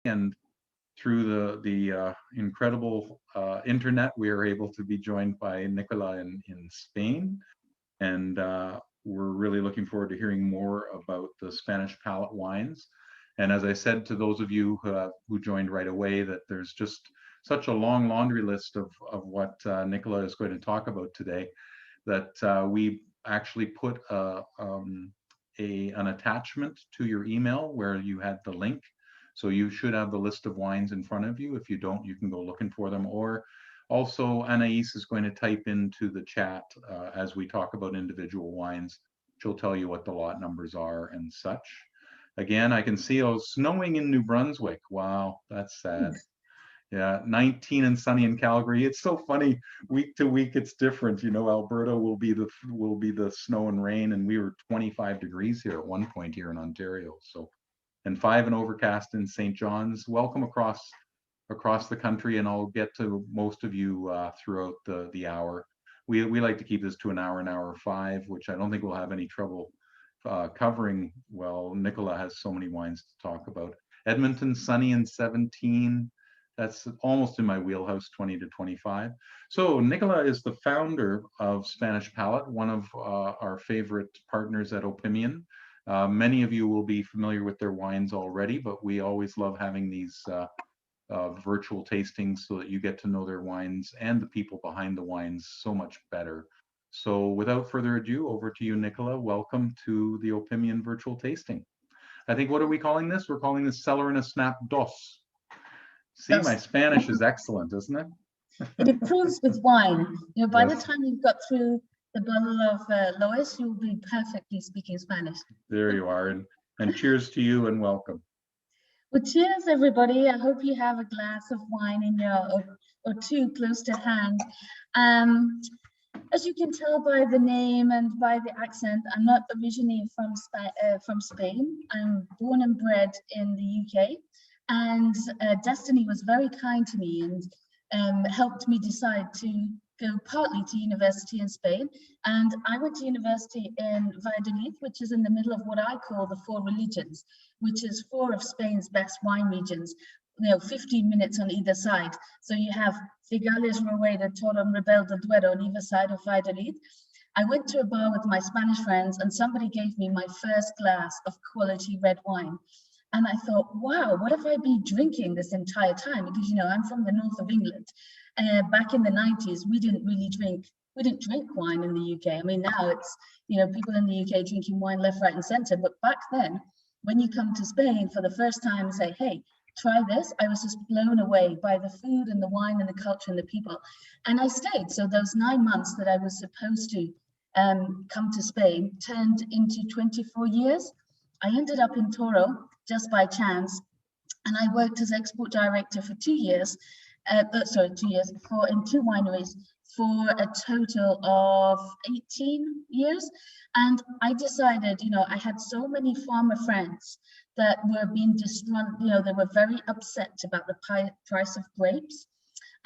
and through the incredible internet, we are able to be joined by Nicola in Spain, and we're really looking forward to hearing more about the Spanish palate wines. And as I said to those of you who joined right away, that there's just such a long laundry list of what Nicola is going to talk about today, that we actually put an attachment to your email where you had the link. So you should have the list of wines in front of you. If you don't, you can go looking for them. Or also, Anais is going to type into the chat as we talk about individual wines. She'll tell you what the lot numbers are and such. Again, I can see snowing in New Brunswick. Wow, that's sad. Yeah, 19 and sunny in Calgary. It's so funny. Week to week, it's different. You know, Alberta will be the snow and rain, and we were 25 degrees here at one point here in Ontario. So, and 5 and overcast in St. John's. Welcome across the country, and I'll get to most of you throughout the hour. We like to keep this to an hour 5, which I don't think we'll have any trouble covering. Well, Nicola has so many wines to talk about. Edmonton, sunny and 17. That's almost in my wheelhouse, 20 to 25. So Nicola is the founder of Spanish Palate, one of our favorite partners at Opimian. Many of you will be familiar with their wines already, but we always love having these virtual tastings so that you get to know their wines and the people behind the wines so much better. So without further ado, over to you, Nicola. Welcome to the Opimian virtual tasting. I think, what are we calling this? We're calling this Cellar In a Snap Dos. See, my Spanish is excellent, isn't it? It improves with wine. You know, by the time you've got through the bottle of Lois, you'll be perfectly speaking Spanish. There you are. And cheers to you and welcome. Well, cheers, everybody. I hope you have a glass of wine in or two close to hand. As you can tell by the name and by the accent, I'm not originally from Spain. I'm born and bred in the UK. And destiny was very kind to me and helped me decide to go partly to university in Spain. And I went to university in Valladolid, which is in the middle of what I call the 4 regions, which is 4 of Spain's best wine regions, 15 minutes on either side. So you have Cigales, Rueda, Torrón, Rebelde, Duero on either side of Valladolid. I went to a bar with my Spanish friends and somebody gave me my first glass of quality red wine. And I thought, wow, what have I been drinking this entire time? Because, I'm from the north of England. Back in the 90s, we didn't drink wine in the UK. I mean, now it's, people in the UK drinking wine left, right, and center. But back then, when you come to Spain for the first time and say, hey, try this, I was just blown away by the food and the wine and the culture and the people. And I stayed. So those 9 months that I was supposed to come to Spain turned into 24 years. I ended up in Toro just by chance, and I worked as export director for 2 years, in 2 wineries for a total of 18 years. And I decided, I had so many farmer friends that were being disgruntled, they were very upset about the price of grapes.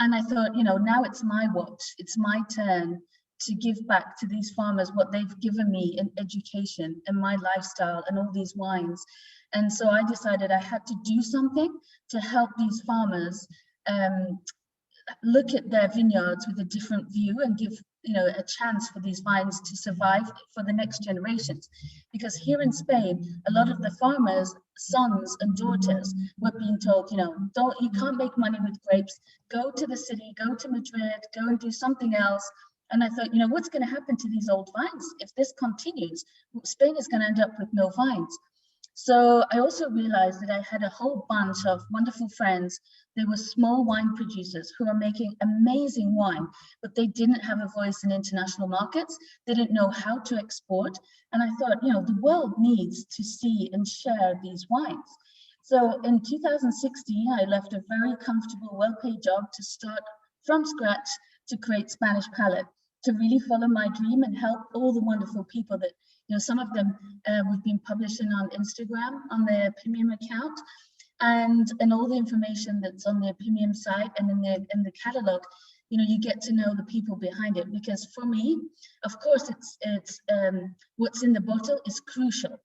And I thought, now it's my watch, it's my turn to give back to these farmers what they've given me in education and my lifestyle and all these wines. And so I decided I had to do something to help these farmers look at their vineyards with a different view and give a chance for these vines to survive for the next generations. Because here in Spain, a lot of the farmers' sons and daughters were being told, you can't make money with grapes, go to the city, go to Madrid, go and do something else. And I thought, what's going to happen to these old vines? If this continues, Spain is going to end up with no vines. So I also realized that I had a whole bunch of wonderful friends. They were small wine producers who are making amazing wine, but they didn't have a voice in international markets. They didn't know how to export. And I thought, the world needs to see and share these wines. So in 2016, I left a very comfortable, well-paid job to start from scratch to create Spanish Palate, to really follow my dream and help all the wonderful people that, some of them we've been publishing on Instagram on their Opimian account, and all the information that's on the Opimian site and in the catalog, you get to know the people behind it. Because for me, of course, it's what's in the bottle is crucial,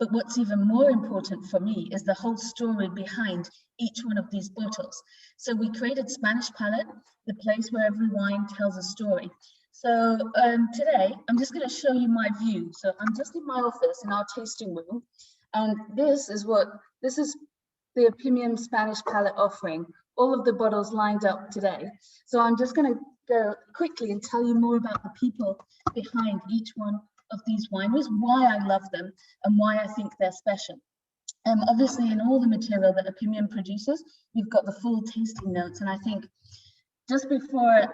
But what's even more important for me is the whole story behind each one of these bottles. So we created Spanish Palate, the place where every wine tells a story. So today, I'm just going to show you my view. So I'm just in my office in our tasting room, and this is the Opimium Spanish Palate offering. All of the bottles lined up today. So I'm just going to go quickly and tell you more about the people behind each one of these wineries, why I love them and why I think they're special. Obviously, in all the material that Opimium produces, you've got the full tasting notes. And I think just before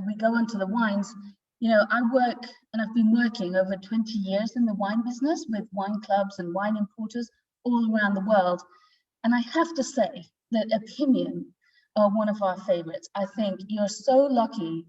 we go on to the wines, you know, I work and I've been working over 20 years in the wine business with wine clubs and wine importers all around the world. And I have to say that Opimium are one of our favorites. I think you're so lucky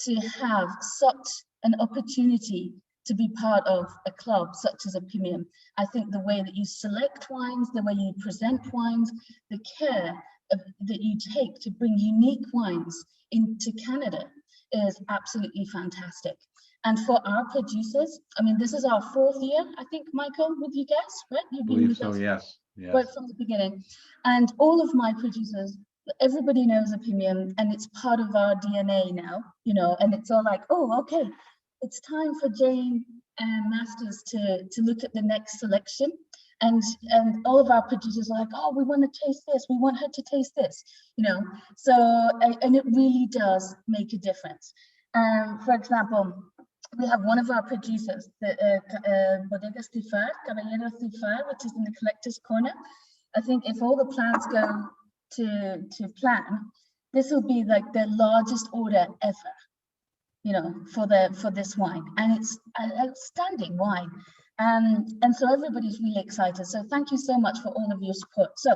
to have such an opportunity to be part of a club such as Opimium. I think the way that you select wines, the way you present wines, the care that you take to bring unique wines into Canada is absolutely fantastic. And for our producers, I mean, this is our 4th year, I think, Michael, with you guys, right? You've been with us, yes. Yes. right from the beginning. And all of my producers, everybody knows Opimium, and it's part of our DNA now, you know, and it's all like, oh, okay, it's time for Jane and Masters to look at the next selection. And all of our producers are like, oh, we want to taste this, we want her to taste this, you know. So, and it really does make a difference. For example, we have one of our producers, the Bodega Stifar, Caballero Stifar, which is in the collector's corner. I think if all the plans go to plan, this will be like the largest order ever, you know, for this wine, and it's an outstanding wine. And so everybody's really excited. So thank you so much for all of your support. So,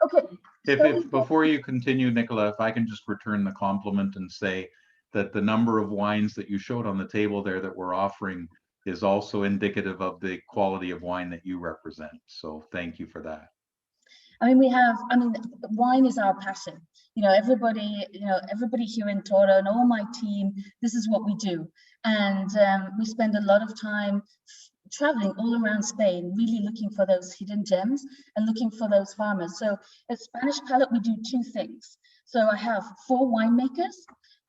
okay. If before you continue, Nicola, if I can just return the compliment and say that the number of wines that you showed on the table there that we're offering is also indicative of the quality of wine that you represent. So thank you for that. I mean, wine is our passion. You know, everybody here in Toro and all my team, this is what we do. And we spend a lot of time traveling all around Spain, really looking for those hidden gems and looking for those farmers. So at Spanish Palate, we do 2 things. So I have 4 winemakers,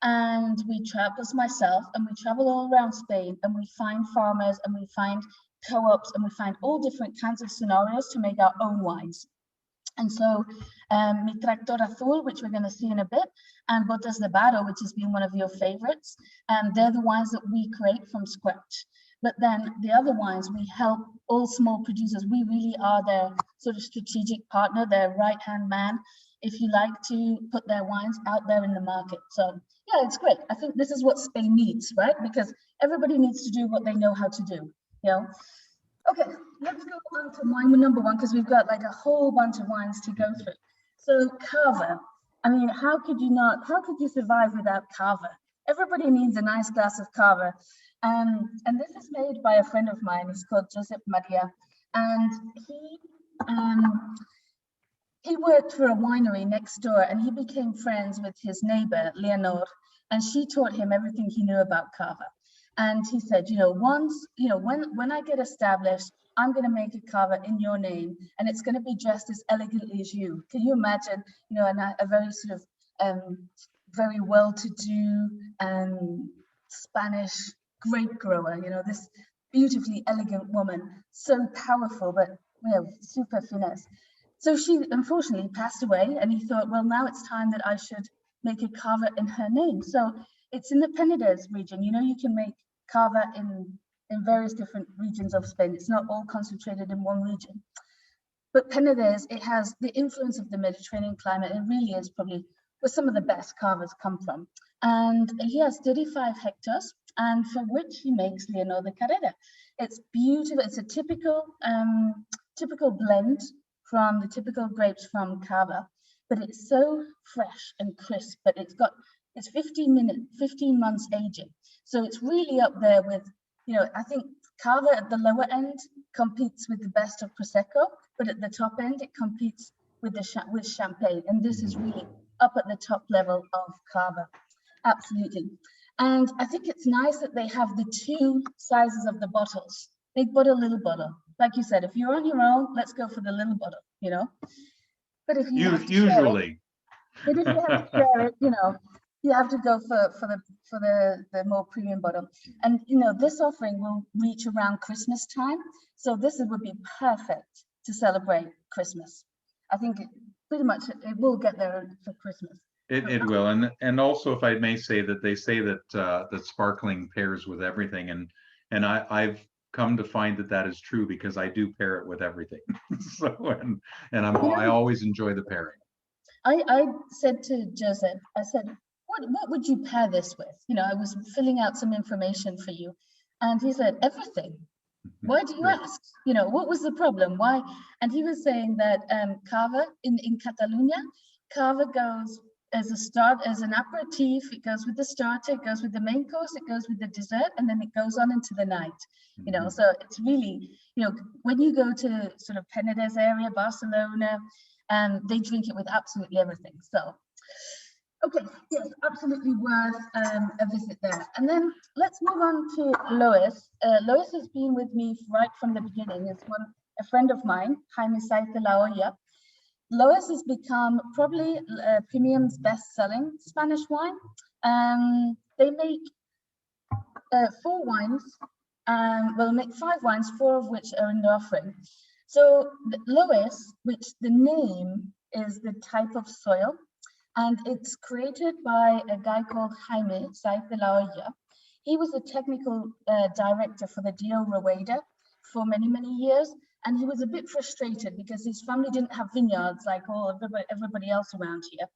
and we travel as myself, and we travel all around Spain, and we find farmers, and we find co-ops, and we find all different kinds of scenarios to make our own wines. And so Mi Tractor Azul, which we're going to see in a bit, and Botas de Barro, which has been one of your favorites, they're the wines that we create from scratch. But then the other wines, we help all small producers. We really are their sort of strategic partner, their right-hand man, if you like, to put their wines out there in the market. So yeah, it's great. I think this is what Spain needs, right? Because everybody needs to do what they know how to do, you know? Okay, let's go on to wine number 1, because we've got like a whole bunch of wines to go through. So Cava, I mean, how could you survive without Cava? Everybody needs a nice glass of Cava. And this is made by a friend of mine. He's called Josep Maria, and he worked for a winery next door, and he became friends with his neighbor Leonor, and she taught him everything he knew about Cava. And he said, you know, when I get established, I'm going to make a Cava in your name, and it's going to be dressed as elegantly as you. Can you imagine, you know, a very sort of very well-to-do Spanish grape grower, you know, this beautifully elegant woman, so powerful, but, you know, super finesse. So she unfortunately passed away, and he thought, well, now it's time that I should make a Cava in her name. So it's in the Penedès region. You know, you can make Cava in various different regions of Spain. It's not all concentrated in one region. But Penedès, it has the influence of the Mediterranean climate. It really is probably where some of the best Cavas come from. And he has 35 hectares, and for which he makes Leonor de Carrera. It's beautiful. It's a typical blend from the typical grapes from Cava, but it's so fresh and crisp. But it's 15 months aging, so it's really up there with, you know, I think Cava at the lower end competes with the best of Prosecco, but at the top end it competes with Champagne, and this is really up at the top level of Cava. Absolutely. And I think it's nice that they have the 2 sizes of the bottles, big bottle, little bottle. like you said, if you're on your own, let's go for the little bottle, you know. But if you have to share it, Usually. but if you have to share it, you know, you have to go for the more premium bottle. And you know, this offering will reach around Christmas time, so this would be perfect to celebrate Christmas. I think pretty much it will get there for Christmas. It will, and also, if I may say, that they say that that sparkling pairs with everything, and I've come to find that that is true, because I do pair it with everything. So and I always enjoy the pairing. I said to Joseph, I said, what would you pair this with? You know, I was filling out some information for you, and he said everything. Why do you ask? You know, what was the problem? Why? And he was saying that cava in Catalonia, cava goes as a start, as an aperitif. It goes with the starter, it goes with the main course, it goes with the dessert, and then it goes on into the night. You know, so it's really, you know, when you go to sort of Penedès area, Barcelona, they drink it with absolutely everything. So, okay, yes, absolutely worth a visit there. And then let's move on to Lois. Lois has been with me right from the beginning. It's a friend of mine, Jaime Saiz de la Olla. Lois has become probably Premium's best-selling Spanish wine. They make 4 wines. We'll make 5 wines, 4 of which are in the offering. So Lois, which the name is the type of soil, and it's created by a guy called Jaime Saiz de la Olla. He was a technical director for the Dio Rueda for many, many years. And he was a bit frustrated because his family didn't have vineyards like everybody else around here.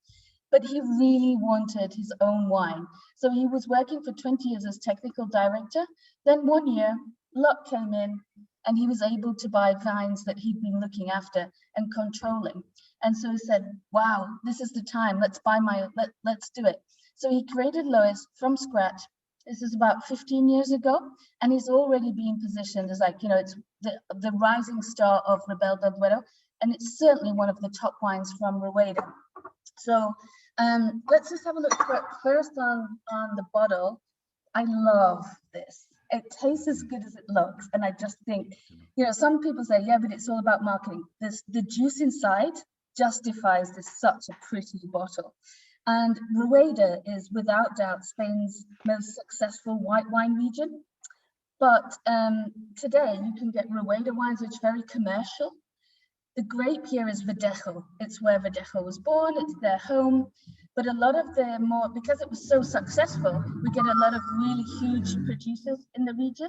But he really wanted his own wine. So he was working for 20 years as technical director. Then one year, luck came in, and he was able to buy vines that he'd been looking after and controlling. And so he said, wow, this is the time, let's do it. So he created Lois from scratch. This is about 15 years ago, and he's already been positioned as, like, you know, it's the rising star of Rebel del Duero, and it's certainly one of the top wines from Rueda. So let's just have a look first on the bottle. I love this. It tastes as good as it looks, and I just think, you know, some people say, yeah, but it's all about marketing. The juice inside justifies this such a pretty bottle. And Rueda is without doubt Spain's most successful white wine region. But today you can get Rueda wines which are very commercial. The grape here is Verdejo. It's where Verdejo was born, it's their home. But a lot of because it was so successful, we get a lot of really huge producers in the region.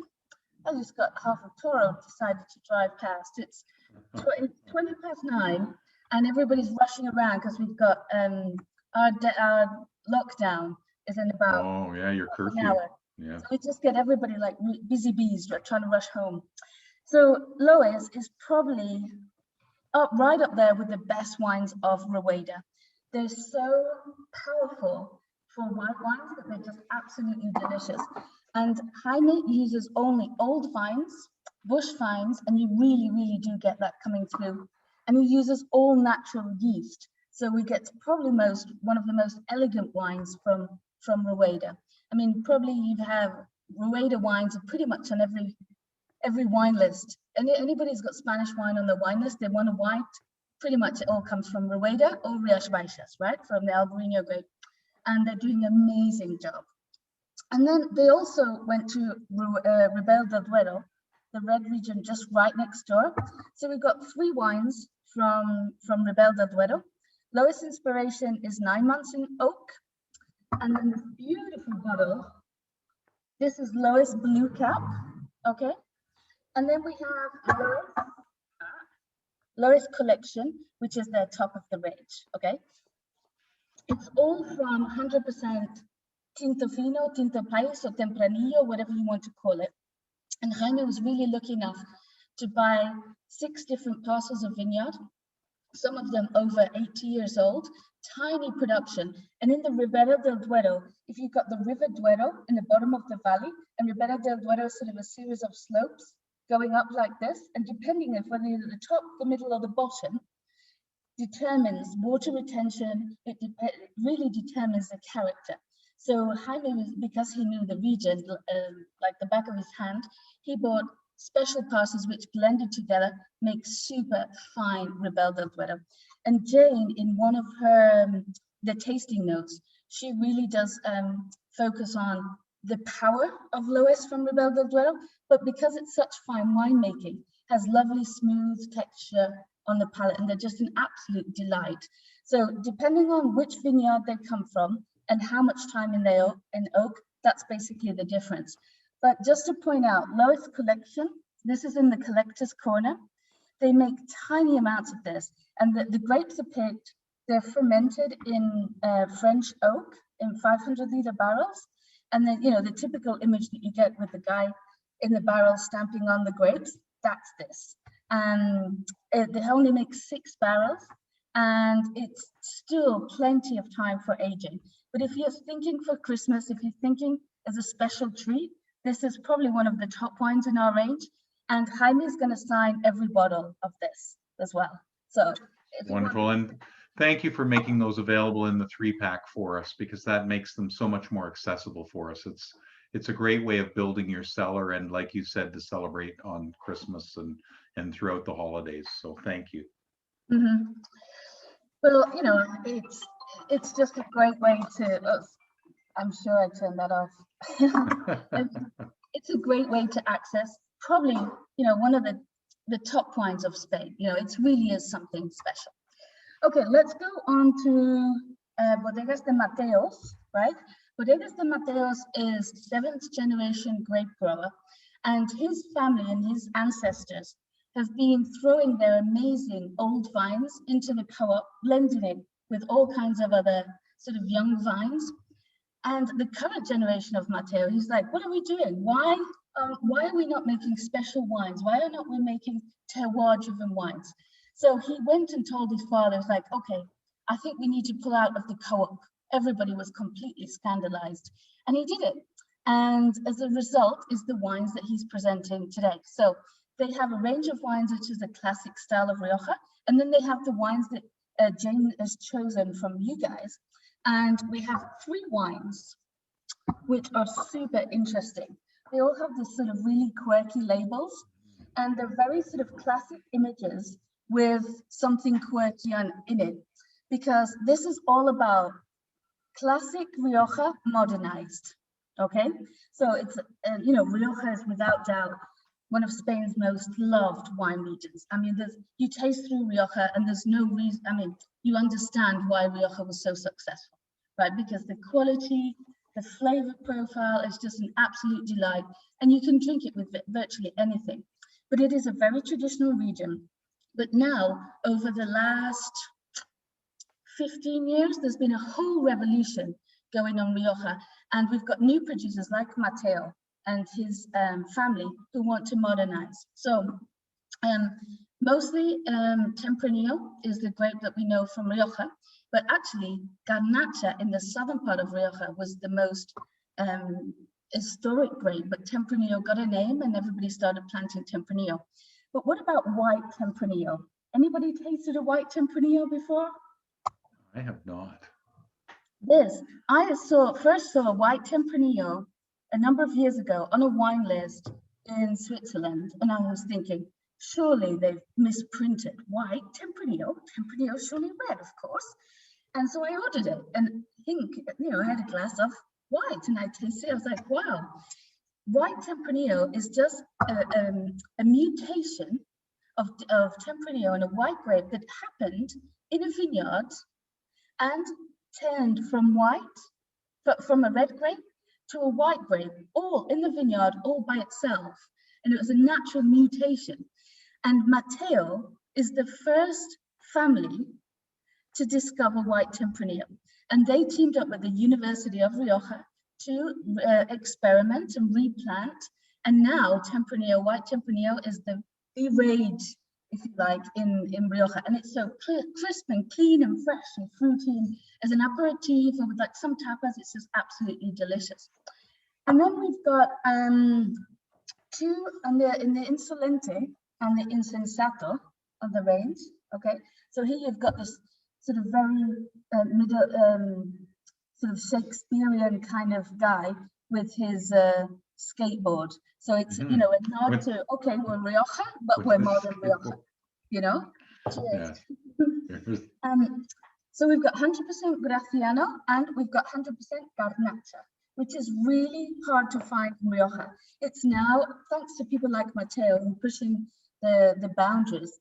I just got half of Toro decided to drive past. It's 9:20, and everybody's rushing around because we've got our lockdown is in about your curfew. An hour. Yeah. So we just get everybody like busy bees trying to rush home. So Lois is probably right up there with the best wines of Rueda. They're so powerful for white wines that they're just absolutely delicious. And Jaime uses only old vines, bush vines, and you really, really do get that coming through. And he uses all natural yeast. So we get probably one of the most elegant wines from Rueda. I mean, probably you'd have Rueda wines pretty much on every wine list. And anybody who's got Spanish wine on the wine list, they want a white, pretty much it all comes from Rueda or Rias Baixas, right? From the Albarino grape. And they're doing an amazing job. And then they also went to Rebel del Duero, the red region just right next door. So we've got 3 wines from Rebel del Duero. Lois Inspiration is 9 months in oak. And then this beautiful bottle, this is Lois Blue Cap, okay? And then we have Lois Collection, which is their top of the range, okay? It's all from 100% Tinto Fino, Tinto País, or Tempranillo, whatever you want to call it. And Jaime was really lucky enough to buy 6 different parcels of vineyard, some of them over 80 years old, tiny production. And in the Ribera del Duero, if you've got the River Duero in the bottom of the valley, and Ribera del Duero is sort of a series of slopes going up like this, and depending on whether you're at the top, the middle, or the bottom, determines water retention. It really determines the character. So Jaime, because he knew the region like the back of his hand, he bought special passes which blended together make super fine Ribelle del Duero. And Jane, in one of her the tasting notes, she really does focus on the power of Lois from Ribelle del Duero, but because it's such fine winemaking, has lovely smooth texture on the palate, and they're just an absolute delight. So depending on which vineyard they come from and how much time in the oak, that's basically the difference. But just to point out, Lois Collection, this is in the collector's corner. They make tiny amounts of this, and the grapes are picked. They're fermented in French oak in 500-liter barrels. And then, you know, the typical image that you get with the guy in the barrel stamping on the grapes, that's this. They only make 6 barrels, and it's still plenty of time for aging. But if you're thinking for Christmas, if you're thinking as a special treat, this is probably one of the top wines in our range. And Jaime is going to sign every bottle of this as well. So wonderful. And thank you for making those available in the 3-pack for us, because that makes them so much more accessible for us. It's a great way of building your cellar, and like you said, to celebrate on Christmas and throughout the holidays. So thank you. Mm-hmm. Well, you know, it's just a great way to. I'm sure I turned that off. It's a great way to access probably, you know, one of the top wines of Spain. You know, it really is something special. Okay, let's go on to Bodegas de Mateos, right? Bodegas de Mateos is 7th generation grape grower, and his family and his ancestors have been throwing their amazing old vines into the co-op, blending it with all kinds of other sort of young vines. And the current generation of Mateo, he's like, what are we doing? Why are we not making special wines? Why are not we making terroir-driven wines? So he went and told his father, it's like, okay, I think we need to pull out of the co-op. Everybody was completely scandalized, and he did it. And as a result is the wines that he's presenting today. So they have a range of wines, which is a classic style of Rioja. And then they have the wines that Jane has chosen from you guys. And we have 3 wines, which are super interesting. They all have this sort of really quirky labels, and they're very sort of classic images with something quirky in it, because this is all about classic Rioja modernized. Okay, so it's you know, Rioja is without doubt one of Spain's most loved wine regions. I mean, you taste through Rioja and there's no reason, I mean, you understand why Rioja was so successful, right? Because the quality, the flavor profile is just an absolute delight, and you can drink it with virtually anything. But it is a very traditional region. But now, over the last 15 years, there's been a whole revolution going on Rioja, and we've got new producers like Mateo and his family who want to modernize. So mostly Tempranillo is the grape that we know from Rioja, but actually Garnacha in the southern part of Rioja was the most historic grape, but Tempranillo got a name and everybody started planting Tempranillo. But what about white Tempranillo? Anybody tasted a white Tempranillo before? I have not. I first saw white Tempranillo a number of years ago on a wine list in Switzerland, and I was thinking, surely they've misprinted white Tempranillo. Tempranillo surely red, of course. And so I ordered it, and I think, you know, I had a glass of white, and I tasted it. I was like, wow, white Tempranillo is just a mutation of Tempranillo and a white grape that happened in a vineyard and turned from a red grape to a white grape, all in the vineyard, all by itself. And it was a natural mutation. And Mateo is the first family to discover white Tempranillo. And they teamed up with the University of Rioja to experiment and replant. And now Tempranillo, white Tempranillo is the rage, if you like, in Rioja. And it's so crisp and clean and fresh and fruity. And as an aperitif or with like some tapas, it's just absolutely delicious. And then we've got 2 in the Insolente and the Insensato of the range. Okay, so here you've got this sort of very middle, sort of Shakespearean kind of guy with his skateboard. So it's, you know, a nod to, okay, we're Rioja, but we're more than Rioja, you know? Cheers. So we've got 100% Graciano and we've got 100% Garnacha, which is really hard to find in Rioja. It's now, thanks to people like Mateo, who are pushing the boundaries,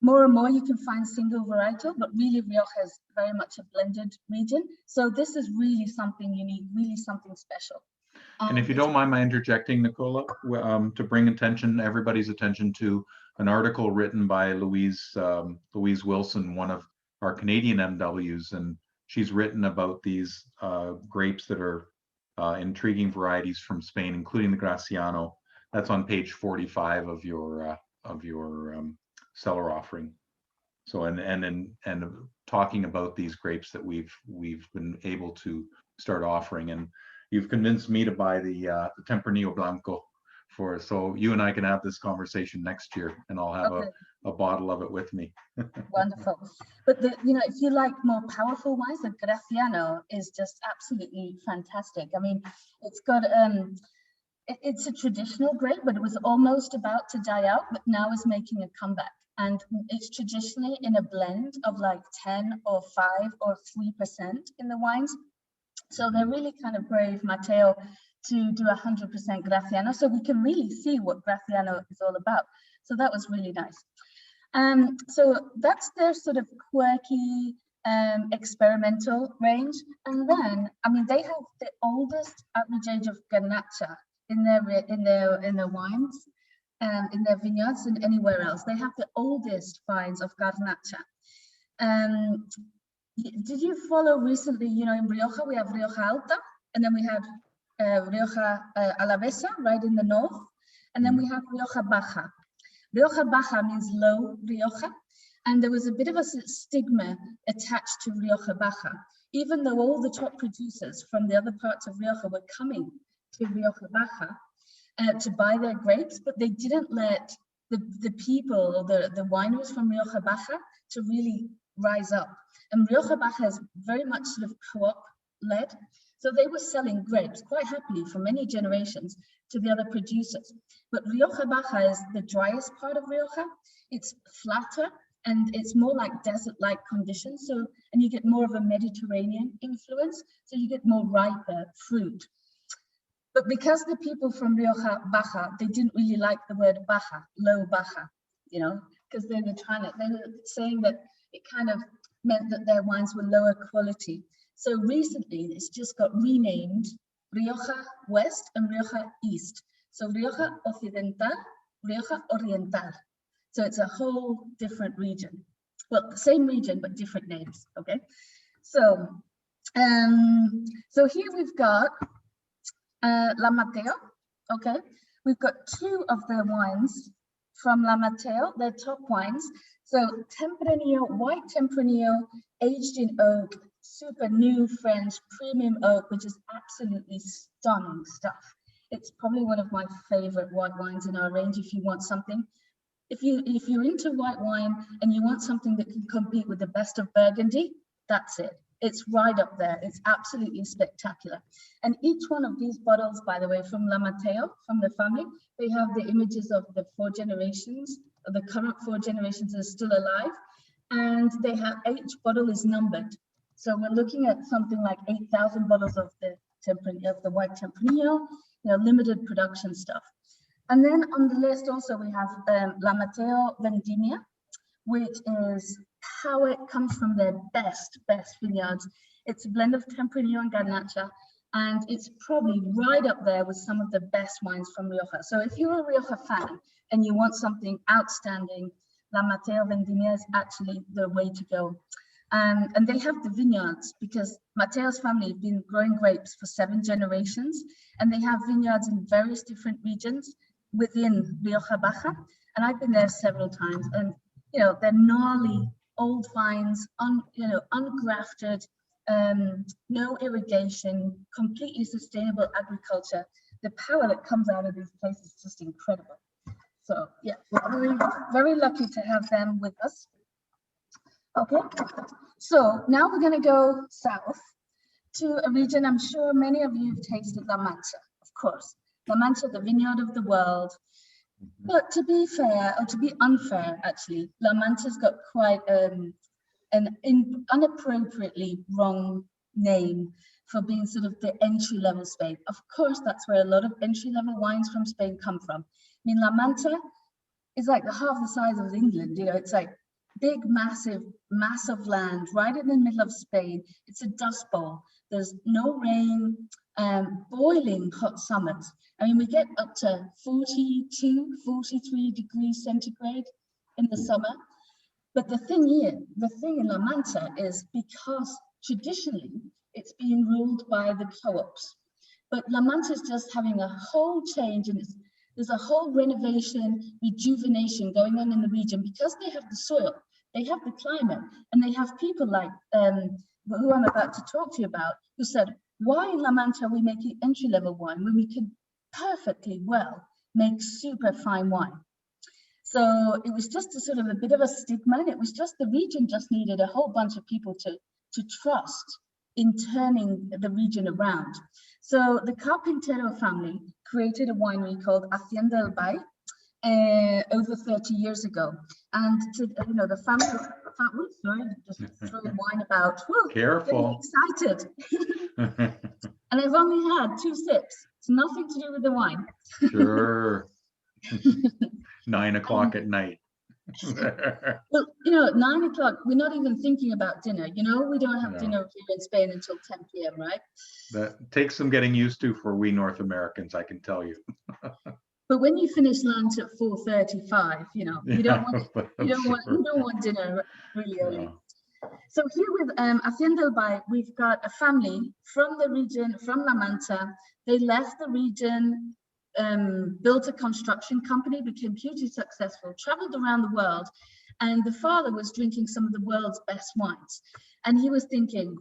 more and more you can find single varietal, but really Rioja is very much a blended region. So this is really something unique, really something special. And if you don't mind my interjecting, Nicola, to bring everybody's attention to an article written by Louise Wilson, one of our Canadian MWs, and she's written about these grapes that are intriguing varieties from Spain, including the Graciano. That's on page 45 of your cellar offering. So and talking about these grapes that we've been able to start offering, and you've convinced me to buy the Tempranillo Blanco so you and I can have this conversation next year, and I'll have a bottle of it with me. Wonderful. But you know, if you like more powerful wines, the Graciano is just absolutely fantastic. I mean, it's got it's a traditional grape, but it was almost about to die out, but now is making a comeback. And it's traditionally in a blend of like 10 or 5 or 3% in the wines. So they're really kind of brave, Mateo, to do 100% Graciano, so we can really see what Graciano is all about. So that was really nice. So that's their sort of quirky, experimental range. And then, I mean, they have the oldest average age of Garnacha in their wines, in their vineyards, and anywhere else. They have the oldest vines of Garnacha. Did you follow recently, you know, in Rioja, we have Rioja Alta, and then we have Rioja Alavesa right in the north, and then we have Rioja Baja. Rioja Baja means low Rioja, and there was a bit of a stigma attached to Rioja Baja, even though all the top producers from the other parts of Rioja were coming to Rioja Baja to buy their grapes, but they didn't let the people or the wineries from Rioja Baja to really rise up. And Rioja Baja is very much sort of co-op led. So they were selling grapes quite happily for many generations to the other producers. But Rioja Baja is the driest part of Rioja. It's flatter and it's more like desert-like conditions. So, and you get more of a Mediterranean influence. So you get more riper fruit. But because the people from Rioja Baja, they didn't really like the word Baja, low Baja, you know, because they were saying that it kind of meant that their wines were lower quality. So recently, it's just got renamed Rioja West and Rioja East. So Rioja Occidental, Rioja Oriental. So it's a whole different region. Well, the same region, but different names, okay? So, so here we've got La Mateo, okay? We've got 2 of their wines from La Mateo, their top wines. So Tempranillo, white Tempranillo, aged in oak, super new French premium oak, which is absolutely stunning stuff. It's probably one of my favorite white wines in our range. If you want something, if you're into white wine and you want something that can compete with the best of Burgundy, that's it. It's right up there. It's absolutely spectacular. And each one of these bottles, by the way, from La Mateo, from the family, they have the images of the 4 generations, the current 4 generations are still alive, and they have, each bottle is numbered. So we're looking at something like 8,000 bottles of the white Tempranillo, you know, limited production stuff. And then on the list also we have La Mateo Vendimia, which is how it comes from their best vineyards. It's a blend of Tempranillo and Garnacha, and it's probably right up there with some of the best wines from Rioja. So if you're a Rioja fan and you want something outstanding, La Mateo Vendimia is actually the way to go. And they have the vineyards because Mateo's family have been growing grapes for 7 generations, and they have vineyards in various different regions within Rioja Baja. And I've been there several times, and you know, they're gnarly old vines, ungrafted, no irrigation, completely sustainable agriculture. The power that comes out of these places is just incredible. So yeah, we're very, very lucky to have them with us. Okay, so now we're going to go south to a region I'm sure many of you have tasted La Mancha, of course. La Mancha, the vineyard of the world. But to be fair, or to be unfair, actually, La Mancha's got quite an unappropriately wrong name for being sort of the entry-level Spain. Of course, that's where a lot of entry-level wines from Spain come from. I mean, La Mancha is like half the size of England, you know, it's like big, massive mass of land right in the middle of Spain. It's a dust bowl. There's no rain, boiling hot summers. I mean, we get up to 42, 43 degrees centigrade in the summer. But the thing in La Mancha is because traditionally it's been ruled by the co-ops. But La Mancha is just having a whole change, and there's a whole renovation, rejuvenation going on in the region because they have the soil, they have the climate, and they have people like who I'm about to talk to you about, who said, why in La Mancha are we making entry-level wine when we could perfectly well make super fine wine? So it was just a sort of a bit of a stigma, and it was just the region just needed a whole bunch of people to trust in turning the region around. So the Carpintero family created a winery called Hacienda El Bay over 30 years ago. And you know, the family, sorry, just throwing wine about. Woo, careful. Getting excited. And I've only had 2 sips. It's nothing to do with the wine. Sure. 9 o'clock at night. Well, you know, at 9 o'clock, we're not even thinking about dinner. You know, we don't have dinner here in Spain until 10 p.m., right? That takes some getting used to for we North Americans, I can tell you. But when you finish lunch at 4:35, you know, you don't want dinner really early. No. So here with Hacienda El Bay, we've got a family from the region, from La Mancha. They left the region, built a construction company, became hugely successful, traveled around the world, and the father was drinking some of the world's best wines. And he was thinking,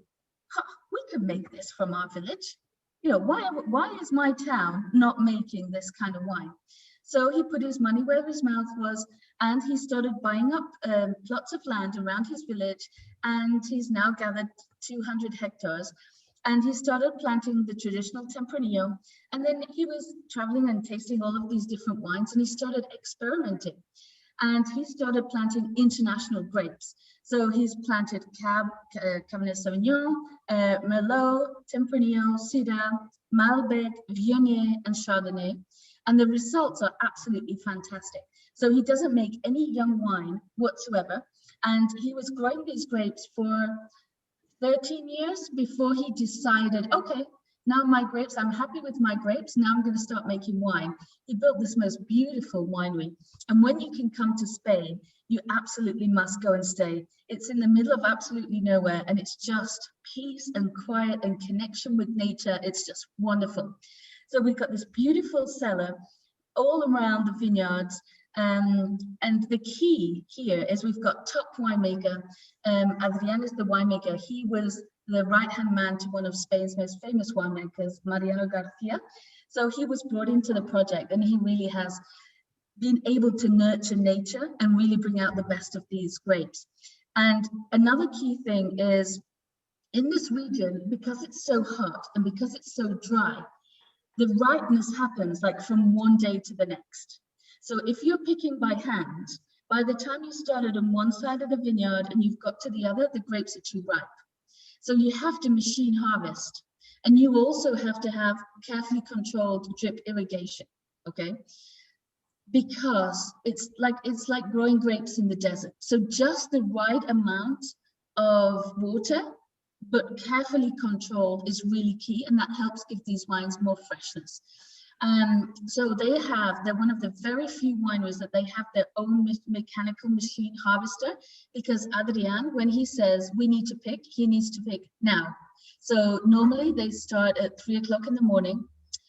we could make this from our village. You know, why is my town not making this kind of wine? So he put his money where his mouth was, and he started buying up plots of land around his village, and he's now gathered 200 hectares. And he started planting the traditional Tempranillo. And then he was traveling and tasting all of these different wines, and he started experimenting. And he started planting international grapes. So he's planted Cabernet Sauvignon, Merlot, Tempranillo, Syrah, Malbec, Viognier, and Chardonnay. And the results are absolutely fantastic. So he doesn't make any young wine whatsoever. And he was growing these grapes for 13 years before he decided, okay, now my grapes, I'm happy with my grapes. Now I'm going to start making wine. He built this most beautiful winery. And when you can come to Spain, you absolutely must go and stay. It's in the middle of absolutely nowhere, and it's just peace and quiet and connection with nature. It's just wonderful. So we've got this beautiful cellar all around the vineyards. And the key here is we've got top winemaker. Adrian is the winemaker. He was the right-hand man to one of Spain's most famous winemakers, Mariano Garcia. So he was brought into the project, and he really has been able to nurture nature and really bring out the best of these grapes. And another key thing is, in this region, because it's so hot and because it's so dry, the ripeness happens like from one day to the next. So if you're picking by hand, by the time you started on one side of the vineyard and you've got to the other, the grapes are too ripe. So you have to machine harvest, and you also have to have carefully controlled drip irrigation, okay? Because it's like growing grapes in the desert. So just the right amount of water, but carefully controlled, is really key, and that helps give these wines more freshness. So they're one of the very few wineries that they have their own mechanical machine harvester, because Adrian, when he says we need to pick, he needs to pick now. So normally they start at 3 o'clock in the morning.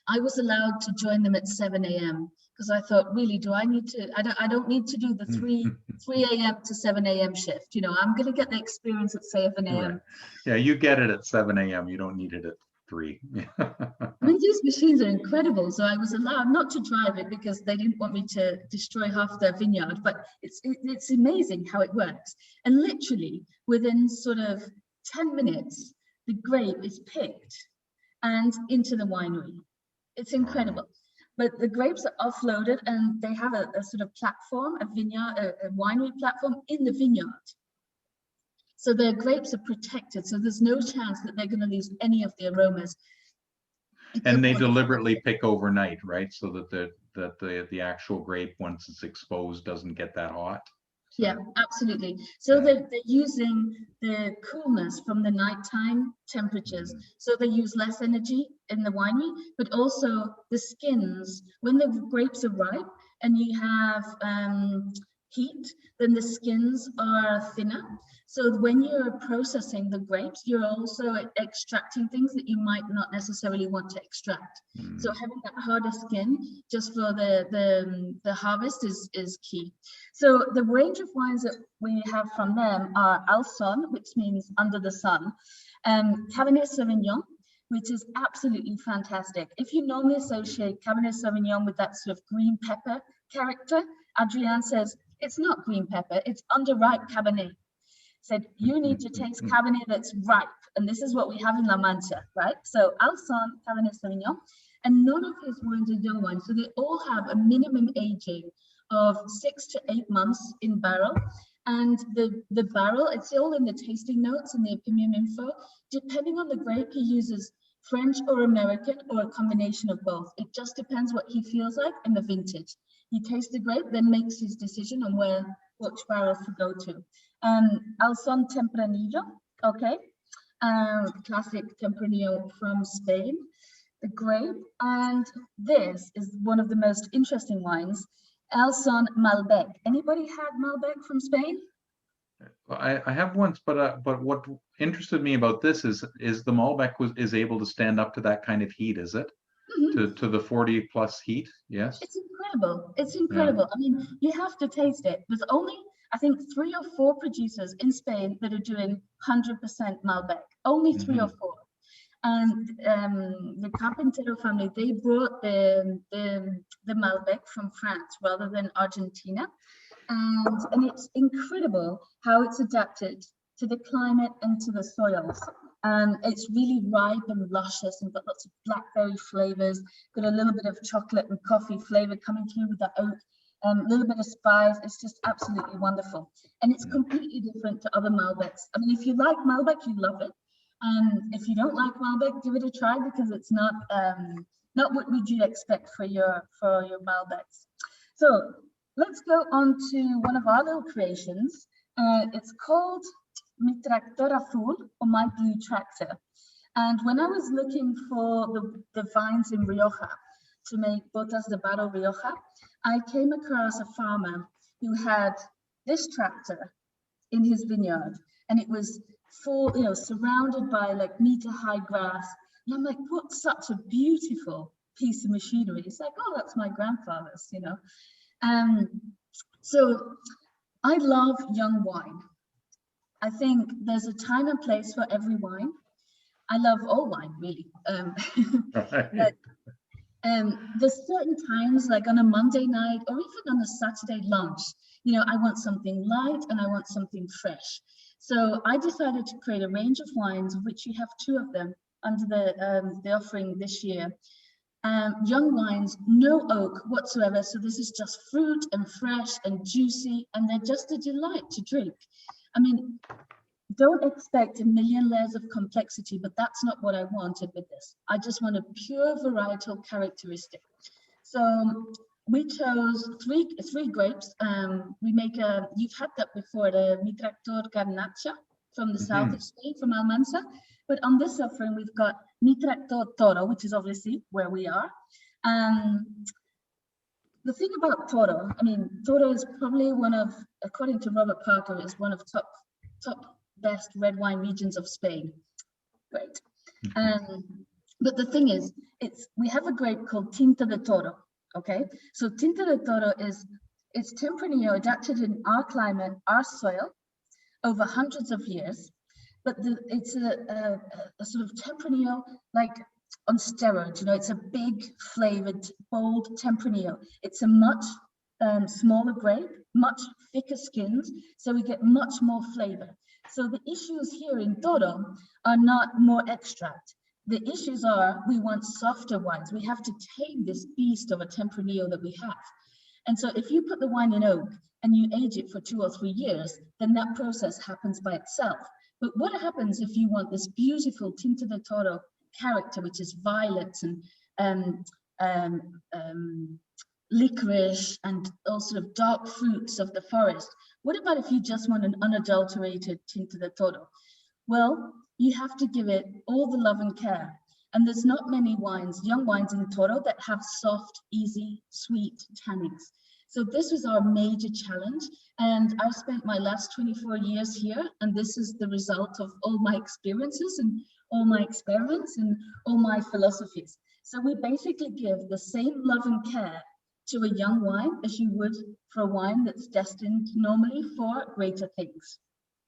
I was allowed to join them at 7 a.m. because I thought, really, do I need to? I don't need to do the 3 a.m. to 7 a.m. shift. You know, I'm going to get the experience at 7 a.m. Right. Yeah, you get it at 7 a.m. You don't need it at 3. I mean, these machines are incredible. So I was allowed not to drive it because they didn't want me to destroy half their vineyard. But it's amazing how it works. And literally within sort of 10 minutes, the grape is picked and into the winery. It's incredible. but the grapes are offloaded and they have a sort of platform, a vineyard, a winery platform in the vineyard. So the grapes are protected. So there's no chance that they're going to lose any of the aromas. And they deliberately pick overnight, right? So that the actual grape, once it's exposed, doesn't get that hot. So, yeah, absolutely. So they're using the coolness from the nighttime temperatures. So they use less energy in the winery, but also the skins. When the grapes are ripe and you have heat, then the skins are thinner. So when you're processing the grapes, you're also extracting things that you might not necessarily want to extract. So having that harder skin just for the harvest is key. So the range of wines that we have from them are Al Son, which means under the sun, Cabernet Sauvignon, which is absolutely fantastic. If you normally associate Cabernet Sauvignon with that sort of green pepper character, Adrienne says, it's not green pepper, it's underripe Cabernet. Said, you need to taste Cabernet that's ripe. And this is what we have in La Mancha, right? So Al Son, Cabernet Sauvignon, and none of his wines are young wines. So they all have a minimum aging of 6 to 8 months in barrel. And the barrel, it's all in the tasting notes and the opinion info. Depending on the grape, he uses French or American or a combination of both. It just depends what he feels like and the vintage. He tastes the grape, then makes his decision on which barrels to go to. Al Son Tempranillo, okay, classic Tempranillo from Spain, the grape, and this is one of the most interesting wines, Al Son Malbec. Anybody had Malbec from Spain? I have once, but what interested me about this is the Malbec is able to stand up to that kind of heat, is it? To the 40 plus heat? Yes. It's incredible. It's incredible. Yeah. I mean, you have to taste it. There's only, I think, 3 or 4 producers in Spain that are doing 100% Malbec. Only 3 or 4. And the Carpintero family, they brought the Malbec from France rather than Argentina. And it's incredible how it's adapted to the climate and to the soils. It's really ripe and luscious and got lots of blackberry flavors, got a little bit of chocolate and coffee flavor coming through with the oak, a little bit of spice. It's just absolutely wonderful. And it's completely different to other Malbecs. I mean, if you like Malbec, you love it. If you don't like Malbec, give it a try because it's not what would you expect for your Malbecs. So let's go on to one of our little creations. It's called Mi Tractor Azul, or My Blue Tractor. And when I was looking for the vines in Rioja to make Botas de Barro Rioja, I came across a farmer who had this tractor in his vineyard, and it was full, surrounded by like meter-high grass. And I'm like, what such a beautiful piece of machinery. It's like, oh, that's my grandfather's, So I love young wine. I think there's a time and place for every wine. I love all wine, really. But there's certain times, like on a Monday night or even on a Saturday lunch, I want something light and I want something fresh. So I decided to create a range of wines, of which you have 2 of them under the offering this year. Young wines, no oak whatsoever. So this is just fruit and fresh and juicy, and they're just a delight to drink. I mean, don't expect a million layers of complexity, but that's not what I wanted with this. I just want a pure varietal characteristic. So we chose three grapes. We make you've had that before, the Mi Tractor Garnacha from the south of Spain, from Almanza. But on this offering, we've got Mi Tractor Toro, which is obviously where we are. The thing about Toro, I mean, Toro is probably one of, according to Robert Parker, is one of top best red wine regions of Spain. Great. But the thing is, we have a grape called Tinta de Toro. Okay, so Tinta de Toro it's Tempranillo adapted in our climate, our soil, over hundreds of years. But it's a sort of Tempranillo like on steroids. It's a big flavored, bold Tempranillo. It's a much smaller grape, much thicker skins, so we get much more flavor. So the issues here in Toro are not more extract. the issues are we want softer wines. We have to tame this beast of a Tempranillo that we have. And so if you put the wine in oak and you age it for 2 or 3 years, then that process happens by itself. But what happens if you want this beautiful Tinta de Toro character, which is violets and licorice and all sort of dark fruits of the forest? What about if you just want an unadulterated Tinta de Toro? Well, you have to give it all the love and care. And there's not many wines, young wines in Toro, that have soft, easy, sweet tannins. So this was our major challenge. And I've spent my last 24 years here, and this is the result of all my experiences and all my experiments and all my philosophies. So we basically give the same love and care to a young wine as you would for a wine that's destined normally for greater things.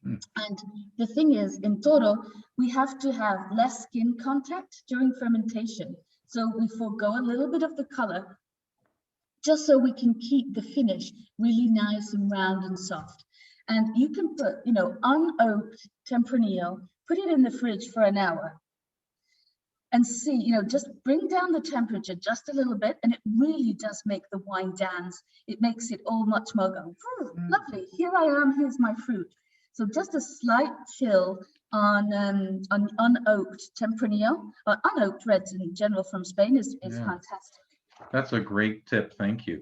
And the thing is, in Toro, we have to have less skin contact during fermentation. So we forego a little bit of the color, just so we can keep the finish really nice and round and soft. And you can put, you know, unoaked Tempranillo, put it in the fridge for an hour and see, you know, just bring down the temperature just a little bit, and it really does make the wine dance. It makes it all much more go, lovely, here I am, here's my fruit. So just a slight chill on unoaked Tempranillo, or unoaked reds in general from Spain is fantastic. That's a great tip, thank you.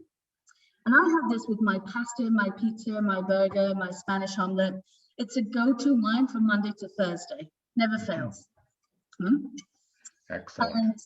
And I have this with my pasta, my pizza, my burger, my Spanish omelet. It's a go-to wine from Monday to Thursday, never fails. Excellent.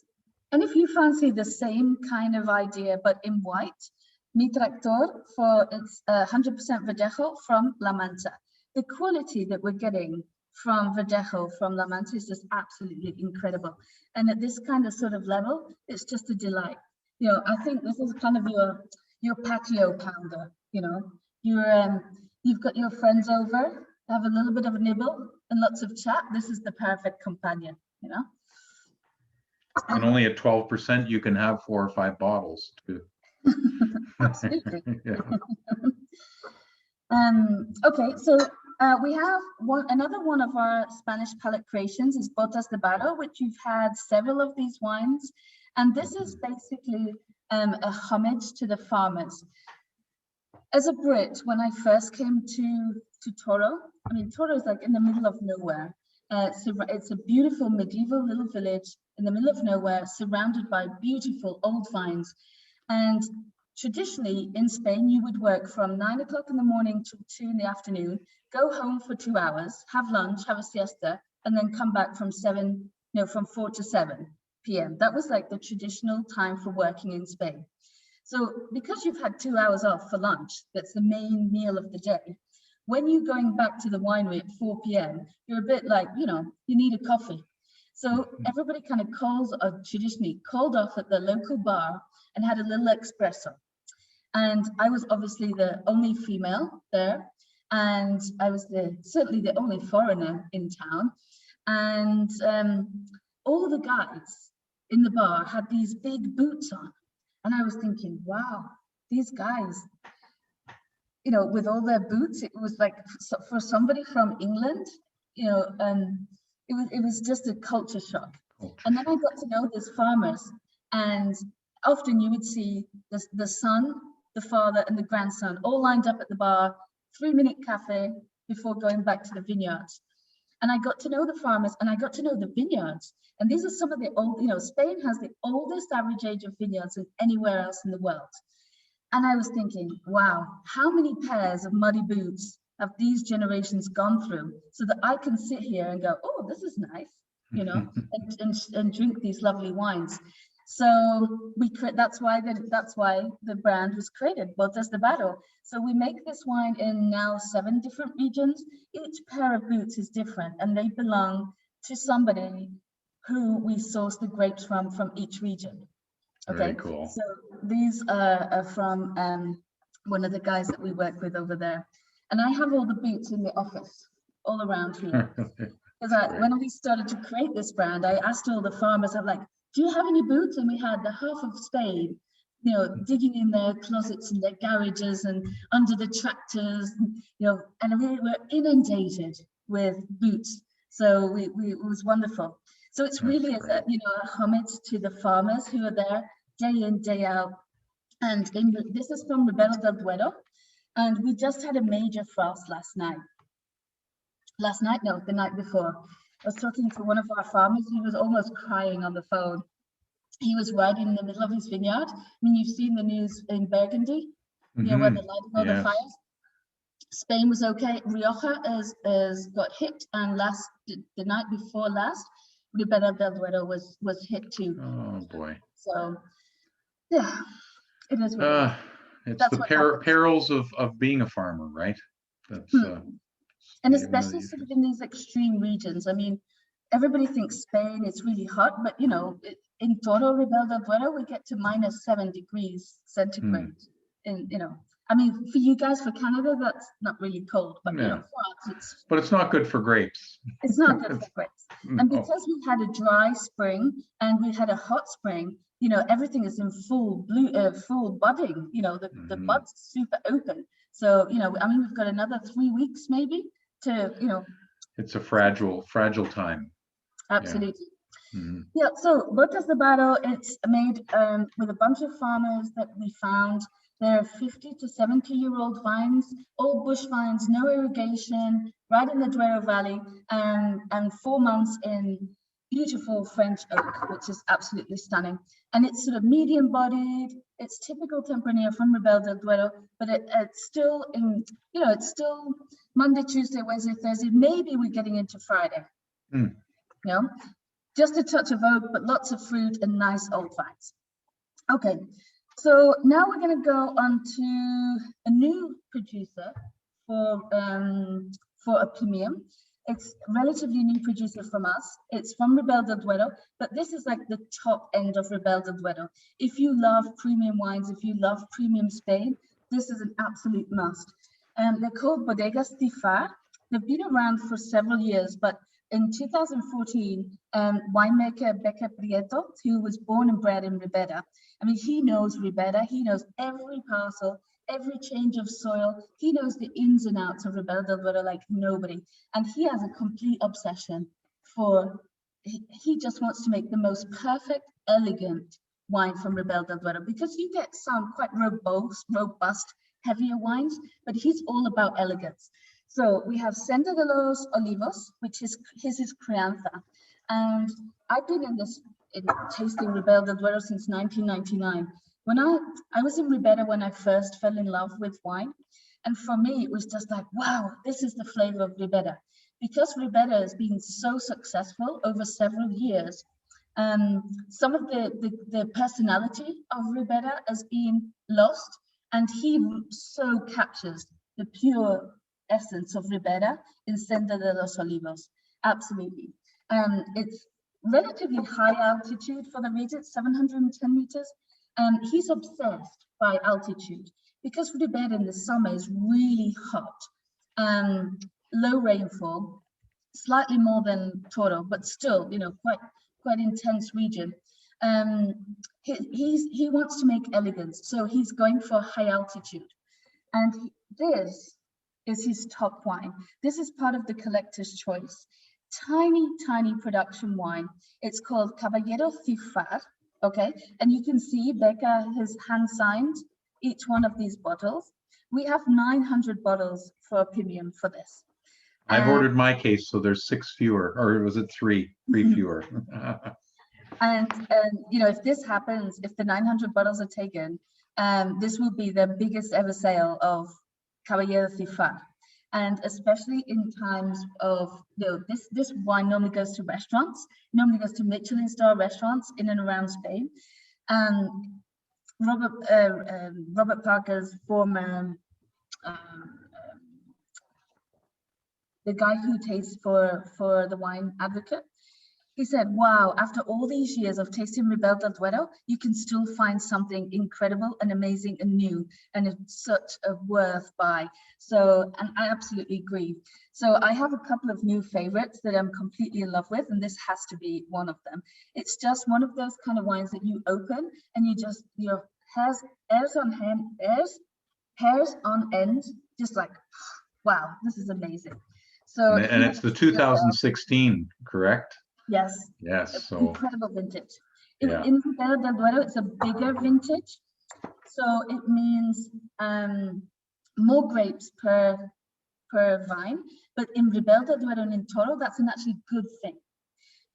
And if you fancy the same kind of idea, but in white, Mi Tractor, for it's 100% Verdejo from La Manta. The quality that we're getting from Verdejo, from La Manta, is just absolutely incredible. And at this kind of sort of level, it's just a delight. You know, I think this is kind of your patio pounder. You know, you've got your friends over, have a little bit of a nibble and lots of chat. This is the perfect companion. You know. And only at 12%, you can have 4 or 5 bottles too. Absolutely. Okay, so we have another one of our Spanish palate creations is Botas de Barro, which you've had several of these wines. And this is basically a homage to the farmers. As a Brit, when I first came to Toro, I mean, Toro is like in the middle of nowhere. It's a beautiful medieval little village in the middle of nowhere, surrounded by beautiful old vines. And traditionally in Spain, you would work from 9 o'clock in the morning till 2 in the afternoon, go home for 2 hours, have lunch, have a siesta, and then come back from 4 to 7 p.m. That was like the traditional time for working in Spain. So because you've had 2 hours off for lunch, that's the main meal of the day. When you're going back to the winery at 4 p.m., you're a bit like, you know, you need a coffee. So everybody kind of traditionally called off at the local bar and had a little espresso. And I was obviously the only female there. And I was certainly the only foreigner in town. And all the guys in the bar had these big boots on. And I was thinking, wow, these guys, you know, with all their boots, it was like for somebody from England, you know, it was just a culture shock. And then I got to know these farmers, and often you would see the son, the father, and the grandson all lined up at the bar, 3-minute cafe before going back to the vineyards. And I got to know the farmers, and I got to know the vineyards. And these are some of the old, you know, Spain has the oldest average age of vineyards than anywhere else in the world. And I was thinking, wow, how many pairs of muddy boots have these generations gone through so that I can sit here and go, oh, this is nice, you know, and drink these lovely wines. So that's why the brand was created, Botas de Barro. So we make this wine in now 7 different regions. Each pair of boots is different, and they belong to somebody who we source the grapes from each region. Okay, very cool. So these are from one of the guys that we work with over there. And I have all the boots in the office all around here. Because when we started to create this brand, I asked all the farmers, I'm like, do you have any boots? And we had the half of Spain, you know, digging in their closets and their garages and under the tractors, you know, and we were inundated with boots. So it was wonderful. So it's really That's a, a homage to the farmers who are there day in, day out. And this is from Rebelo del Duero. And we just had a major frost last night. Last night, no, the night before. I was talking to one of our farmers. He was almost crying on the phone. He was right in the middle of his vineyard. I mean, you've seen the news in Burgundy, where they're lighting all the fires. Spain was okay. Rioja is got hit, and the night before last, Ribera del Duero was hit too. Oh boy. So yeah, it is what it is. It's the perils of being a farmer, right? That's and especially sort of in these extreme regions. I mean, everybody thinks Spain is really hot, but in Toro, Ribera del Duero, we get to -7 degrees centigrade. And I mean, for you guys, for Canada, that's not really cold, but for us, but it's not good for grapes. It's not good for grapes. And because we had a dry spring and we had a hot spring, everything is in full budding. The buds are super open. So I mean, we've got another 3 weeks maybe to It's a fragile time. Absolutely. Yeah. So Botas de Barro, it's made with a bunch of farmers that we found. They're 50 to 70-year-old vines, all bush vines, no irrigation, right in the Duero Valley, and 4 months in beautiful French oak, which is absolutely stunning. And it's sort of medium-bodied. It's typical Tempranillo from Rebelo del Duero, but it's still it's still Monday, Tuesday, Wednesday, Thursday. Maybe we're getting into Friday. Just a touch of oak, but lots of fruit and nice old vines. Okay. So now we're going to go on to a new producer for a premium. It's a relatively new producer from us. It's from Rebelo del Duero, but this is like the top end of Rebelo del Duero. If you love premium wines, if you love premium Spain, this is an absolute must. They're called Bodegas Tifar. They've been around for several years, but in 2014, winemaker Becca Prieto, who was born and bred in Ribera, I mean, he knows Ribera, he knows every parcel, every change of soil, he knows the ins and outs of Rebelo del Duero like nobody. And he has a complete obsession he just wants to make the most perfect, elegant wine from Rebelo del Duero, because you get some quite robust, heavier wines, but he's all about elegance. So we have Senda de los Olivos, which is his Crianza. And I've been in tasting Rebelo del Duero since 1999. When I was in Ribera when I first fell in love with wine. And for me, it was just like, wow, this is the flavor of Ribera. Because Ribera has been so successful over several years, some of the personality of Ribera has been lost, and he so captures the pure essence of Ribera in Senda de los Olivos. Absolutely. It's relatively high altitude for the region, 710 meters. He's obsessed by altitude because Ribera in the summer is really hot, low rainfall, slightly more than Toro, but still, quite intense region. He wants to make elegance, so he's going for high altitude. And this is his top wine. This is part of the collector's choice. Tiny production wine. It's called Caballero Cifar, okay? And you can see Becca has hand-signed each one of these bottles. We have 900 bottles for a premium for this. I've ordered my case, so there's 6 fewer, or was it 3 fewer? And if this happens, if the 900 bottles are taken, this will be the biggest ever sale of Caballero Cifar. And especially in times of, this wine normally goes to restaurants, normally goes to Michelin star restaurants in and around Spain. Robert Parker's former, the guy who tastes for the Wine Advocate, he said, wow, after all these years of tasting Rebelo del Duero, you can still find something incredible and amazing and new, and it's such a worth buy. So, and I absolutely agree. So I have a couple of new favorites that I'm completely in love with, and this has to be one of them. It's just one of those kind of wines that you open and you just, your hairs on end, just like, wow, this is amazing. So, and it's the 2016, correct? Yes, Yes. So incredible vintage. yeah. In Ribera del Duero, it's a bigger vintage. So it means more grapes per vine. But in Ribera del Duero and in Toro, that's an actually good thing,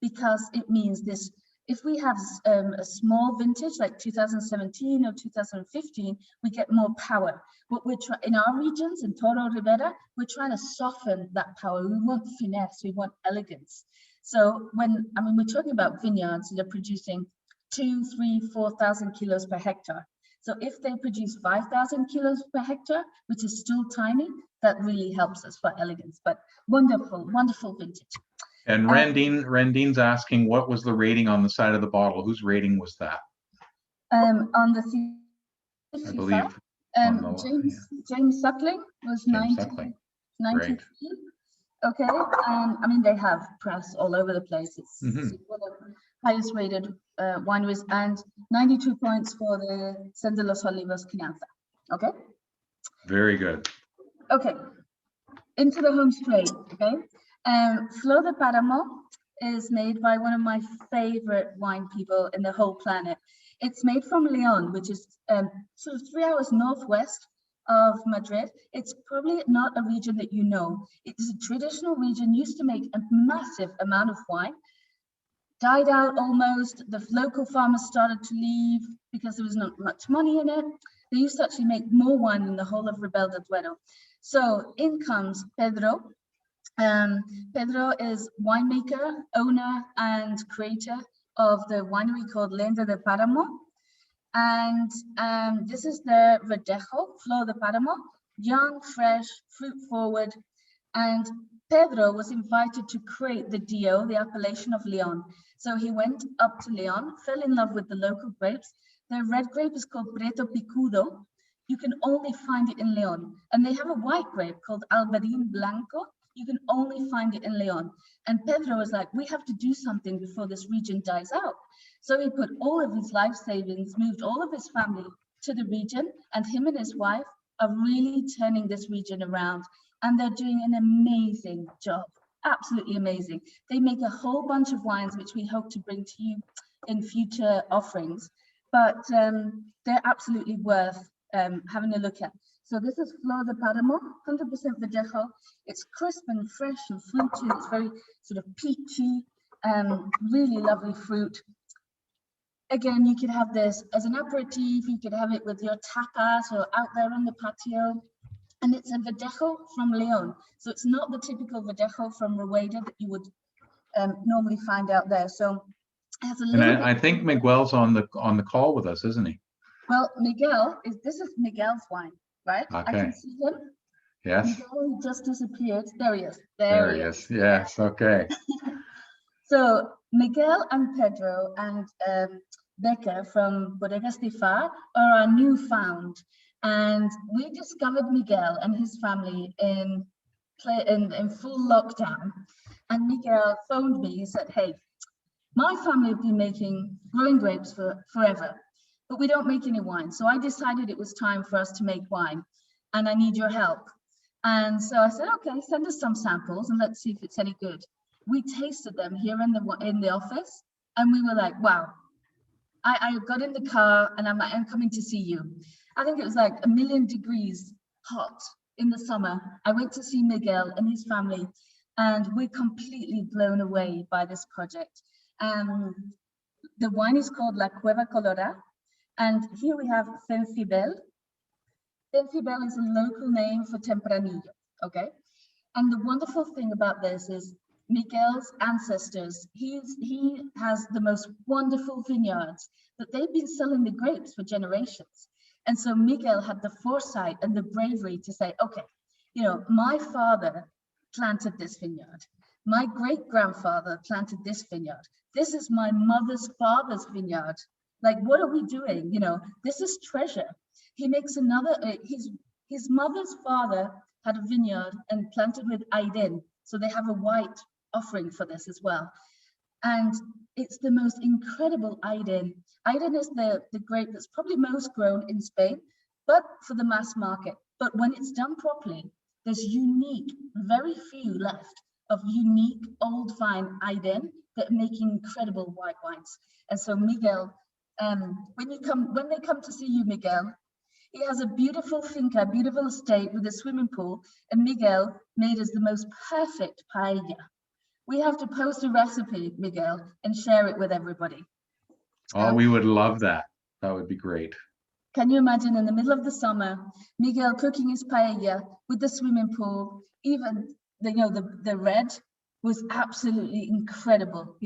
because it means this. If we have a small vintage like 2017 or 2015, we get more power. What we're trying in our regions, in Toro, Ribera, we're trying to soften that power. We want finesse, we want elegance. So we're talking about vineyards that are producing 2, 3, 4,000 kilos per hectare. So if they produce 5,000 kilos per hectare, which is still tiny, that really helps us for elegance. But wonderful, wonderful vintage. And Randine's asking, what was the rating on the side of the bottle? Whose rating was that? On the I believe James Suckling was James 90, Suckling. 93. Right. Okay, they have press all over the place. It's one of the highest rated wineries, and 92 points for the Sen de los Olivos Crianza. Okay. Very good. Okay, into the home straight. Okay, Flo De Padamo is made by one of my favorite wine people in the whole planet. It's made from Leon, which is sort of 3 hours northwest of Madrid. It's probably not a region that you know. It's a traditional region, used to make a massive amount of wine, died out almost. The local farmers started to leave because there was not much money in it. They used to actually make more wine than the whole of Ribera del Duero. So in comes Pedro. Pedro is winemaker, owner, and creator of the winery called Flo De Padamo. And this is the Verdejo, Flo De Padamo, young, fresh, fruit forward. And Pedro was invited to create the DO, the appellation of Leon. So he went up to Leon, fell in love with the local grapes. The red grape is called Preto Picudo. You can only find it in Leon. And they have a white grape called Albarín Blanco. You can only find it in Leon. And Pedro was like, we have to do something before this region dies out. So he put all of his life savings, moved all of his family to the region, and him and his wife are really turning this region around. And they're doing an amazing job, absolutely amazing. They make a whole bunch of wines, which we hope to bring to you in future offerings, but they're absolutely worth having a look at. So this is Flo De Padamo, 100% Verdejo. It's crisp and fresh and fruity. It's very sort of peachy, really lovely fruit. Again, you could have this as an aperitif. You could have it with your tapas or out there on the patio. And it's a Verdejo from Leon. So it's not the typical Verdejo from Rueda that you would normally find out there. So it has a little bit. I think Miguel's on the call with us, isn't he? Well, this is Miguel's wine, right? Okay. I can see him. Yes. Miguel just disappeared. There he is. There he is. Yes. Okay. So Miguel and Pedro and Becca from Bodegas de Far are our new found. And we discovered Miguel and his family in full lockdown. And Miguel phoned me and said, hey, my family have been growing grapes for forever, but we don't make any wine. So I decided it was time for us to make wine, and I need your help. And so I said, okay, send us some samples and let's see if it's any good. We tasted them here in the office, and we were like, wow. I got in the car and I'm like, I'm coming to see you. I think it was like 1,000,000 degrees hot in the summer. I went to see Miguel and his family, and we're completely blown away by this project. The wine is called La Cueva Colorada, and here we have Fencibel. Fencibel is a local name for Tempranillo, okay? And the wonderful thing about this is Miguel's ancestors, he has the most wonderful vineyards that they've been selling the grapes for generations. And so Miguel had the foresight and the bravery to say, okay, my father planted this vineyard. My great-grandfather planted this vineyard. This is my mother's father's vineyard. Like, what are we doing? This is treasure. He makes another, his mother's father had a vineyard and planted with Aiden. So they have a white offering for this as well. And it's the most incredible Aiden. Aiden is the grape that's probably most grown in Spain, but for the mass market. But when it's done properly, there's very few left of unique old vine Aiden that are making incredible white wines. And so Miguel, when they come to see you, Miguel, he has a beautiful finca, beautiful estate with a swimming pool, and Miguel made us the most perfect paella. We have to post a recipe, Miguel, and share it with everybody. Oh, we would love that. That would be great. Can you imagine in the middle of the summer, Miguel cooking his paella with the swimming pool? Even the red was absolutely incredible.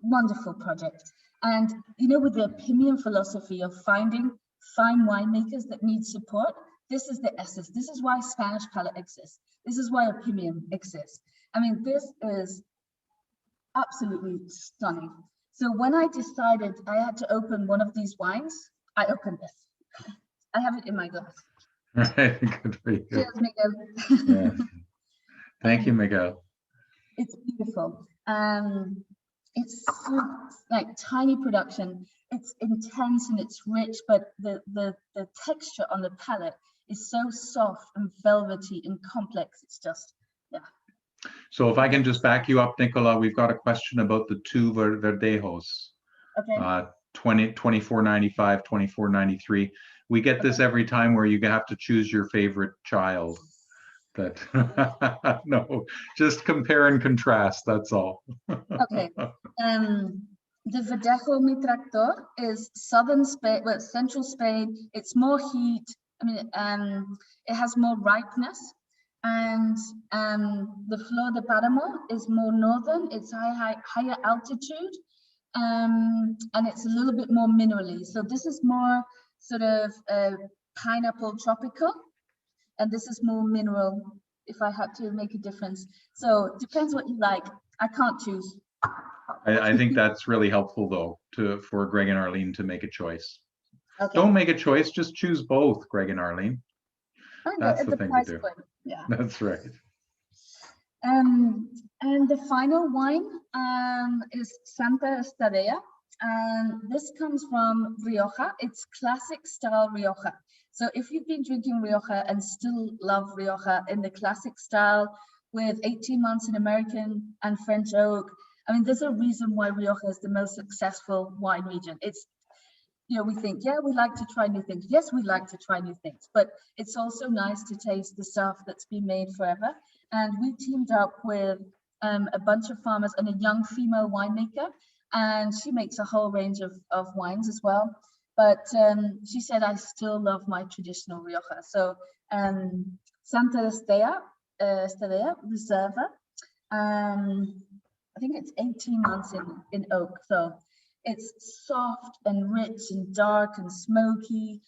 Wonderful project. And with the opinion philosophy of finding fine winemakers that need support, this is the essence. This is why Spanish Palate exists. This is why opinion exists. I mean, this is absolutely stunning. So when I decided I had to open one of these wines, I opened this. I have it in my glass. Right, good for you. Cheers, Miguel. Yes. Thank you, Miguel. It's beautiful. It's so, like tiny production. It's intense and it's rich, but the texture on the palate is so soft and velvety and complex. It's just, yeah. So if I can just back you up, Nicola, we've got a question about the two Verdejos. Okay. 24.95, 24.93. We get this every time where you have to choose your favorite child. That no, just compare and contrast. That's all. Okay. The Verdejo Mi Tractor is southern Spain, well, central Spain. It's more heat. I mean, it has more ripeness. And the Flo De Padamo is more northern. It's higher altitude. And it's a little bit more minerally. So this is more sort of pineapple tropical, and this is more mineral, if I had to make a difference. So it depends what you like. I can't choose. I think that's really helpful though, for Greg and Arlene to make a choice. Okay. Don't make a choice, just choose both, Greg and Arlene. That's the thing to do. Yeah. That's right. And the final wine is Santa Estadia. And this comes from Rioja. It's classic style Rioja. So if you've been drinking Rioja and still love Rioja in the classic style with 18 months in American and French oak, I mean, there's a reason why Rioja is the most successful wine region. It's, we think, yeah, we like to try new things. Yes, we like to try new things, but it's also nice to taste the stuff that's been made forever. And we teamed up with a bunch of farmers and a young female winemaker, and she makes a whole range of wines as well. But she said, I still love my traditional Rioja. So Santa Estadia Reserva. I think it's 18 months in oak. So it's soft and rich and dark and smoky.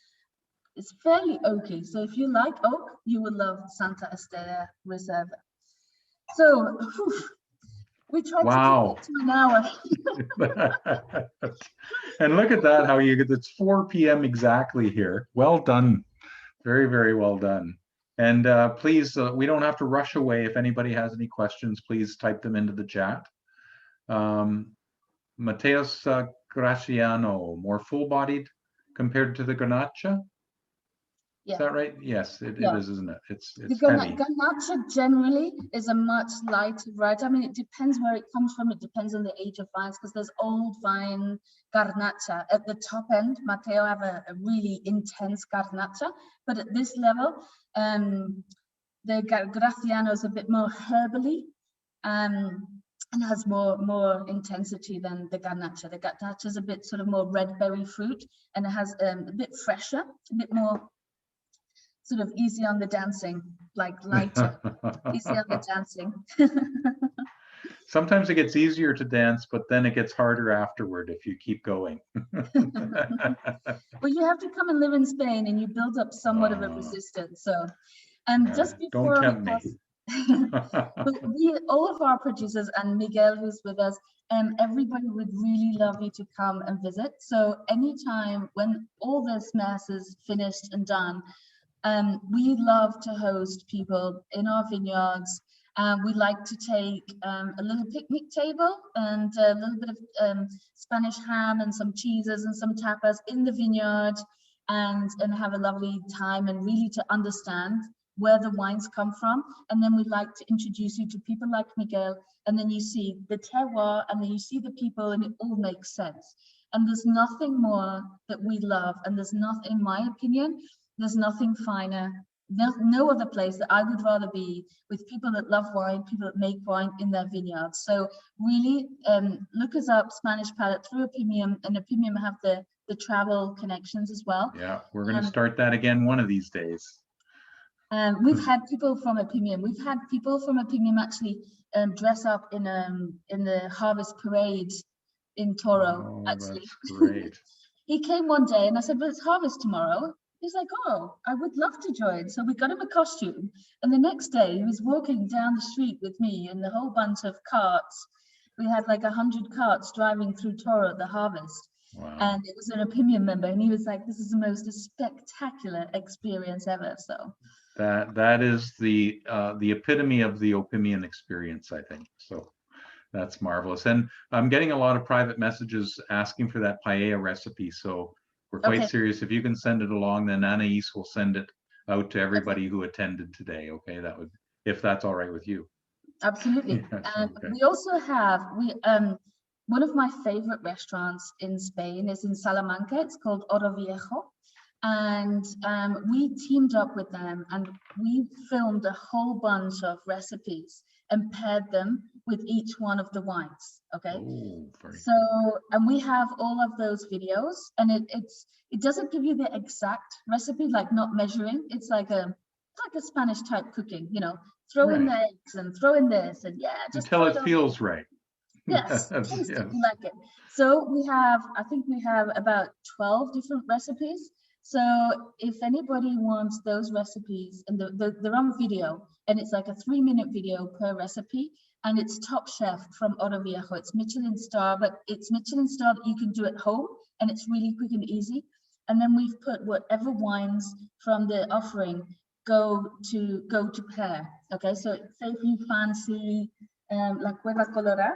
It's fairly oaky. So if you like oak, you will love Santa Estadia Reserva. So we tried to keep it to an hour. And look at that, how you get, it's 4 p.m. exactly here. Well done. Very, very well done. And please, we don't have to rush away. If anybody has any questions, please type them into the chat. Mateos Graciano, more full-bodied compared to the Garnacha? Yeah. Is that right? Yes, it is, isn't it? It's the heavy. Garnacha generally is a much lighter variety. I mean, it depends where it comes from. It depends on the age of vines, because there's old vine Garnacha. At the top end, Mateo have a really intense Garnacha, but at this level, the Graciano is a bit more herbally and has more intensity than the Garnacha. The Garnacha is a bit sort of more red berry fruit, and it has a bit fresher, a bit more sort of easy on the dancing, like lighter, easy on the dancing. Sometimes it gets easier to dance, but then it gets harder afterward if you keep going. Well, you have to come and live in Spain and you build up somewhat of a resistance. So, and just before don't tempt me. All of our producers and Miguel, who's with us, everybody would really love you to come and visit. So anytime when all this mess is finished and done, we love to host people in our vineyards. We like to take a little picnic table and a little bit of Spanish ham and some cheeses and some tapas in the vineyard, and have a lovely time and really to understand where the wines come from. And then we like to introduce you to people like Miguel. And then you see the terroir, and then you see the people, and it all makes sense. And there's nothing more that we love. And there's nothing, in my opinion, there's nothing finer. No other place that I would rather be with people that love wine, people that make wine in their vineyards. So really look us up, Spanish Palate, through Opimium, and Opimium have the travel connections as well. Yeah, we're going to start that again one of these days. We've had people from Opimium. We've had people from Opimium actually dress up in the harvest parade in Toro. Oh, actually, that's great. He came one day and I said, well, it's harvest tomorrow. He's like, oh, I would love to join. So we got him a costume. And the next day he was walking down the street with me and a whole bunch of carts. We had like 100 carts driving through Toro at the harvest. Wow. And it was an Opimium member. And he was like, this is the most spectacular experience ever. So that is the epitome of the Opimian experience, I think. So that's marvelous. And I'm getting a lot of private messages asking for that paella recipe. So we're quite serious. If you can send it along, then Anais will send it out to everybody who attended today. Okay, that would, if that's all right with you. Absolutely. Yes, We also have one of my favorite restaurants in Spain is in Salamanca. It's called Oro Viejo, and we teamed up with them and we filmed a whole bunch of recipes and paired them with each one of the wines. Okay. Oh, so, and we have all of those videos, and it doesn't give you the exact recipe, like not measuring. It's like a Spanish type cooking, you know, throw in the eggs and throw in this, and just until it feels right. Yes, tasty, like it. So I think we have about 12 different recipes. So if anybody wants those recipes, and they're on video, and it's like a 3-minute video per recipe, and it's Top Chef from Oro Viejo. It's Michelin star, but it's Michelin star that you can do at home, and it's really quick and easy. And then we've put whatever wines from the offering go to pair. Okay, so say if you fancy La Cueva Colorada,